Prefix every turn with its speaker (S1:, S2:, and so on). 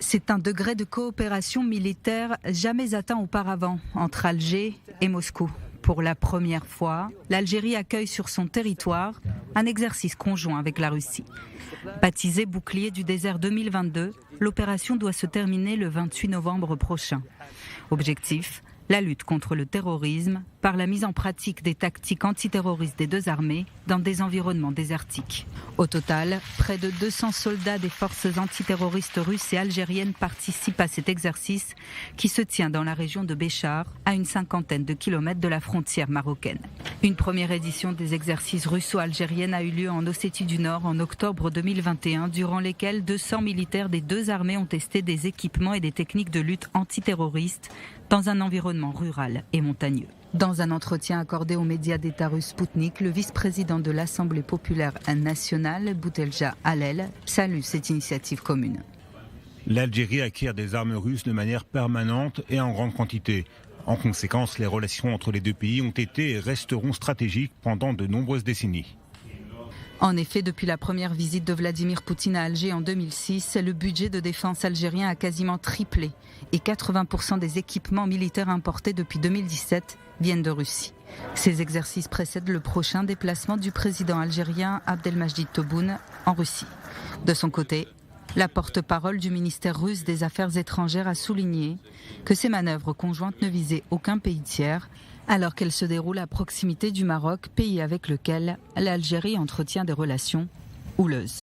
S1: C'est un degré de coopération militaire jamais atteint auparavant entre Alger et Moscou. Pour la première fois, l'Algérie accueille sur son territoire un exercice conjoint avec la Russie. Baptisé Bouclier du désert 2022, l'opération doit se terminer le 28 novembre prochain. Objectif : la lutte contre le terrorisme par la mise en pratique des tactiques antiterroristes des deux armées dans des environnements désertiques. Au total, près de 200 soldats des forces antiterroristes russes et algériennes participent à cet exercice qui se tient dans la région de Béchar, à une 50aine de kilomètres de la frontière marocaine. Une première édition des exercices russo-algériennes a eu lieu en Ossétie du Nord en octobre 2021, durant lesquels 200 militaires des deux armées ont testé des équipements et des techniques de lutte antiterroriste dans un environnement rural et montagneux. Dans un entretien accordé aux médias d'État russes Sputnik, le vice-président de l'Assemblée populaire nationale, Boutelja Halel, salue cette initiative commune.
S2: L'Algérie acquiert des armes russes de manière permanente et en grande quantité. En conséquence, les relations entre les deux pays ont été et resteront stratégiques pendant de nombreuses décennies.
S1: En effet, depuis la première visite de Vladimir Poutine à Alger en 2006, le budget de défense algérien a quasiment triplé et 80% des équipements militaires importés depuis 2017 viennent de Russie. Ces exercices précèdent le prochain déplacement du président algérien Abdelmajid Tebboune en Russie. De son côté, la porte-parole du ministère russe des Affaires étrangères a souligné que ces manœuvres conjointes ne visaient aucun pays tiers, alors qu'elles se déroulent à proximité du Maroc, pays avec lequel l'Algérie entretient des relations houleuses.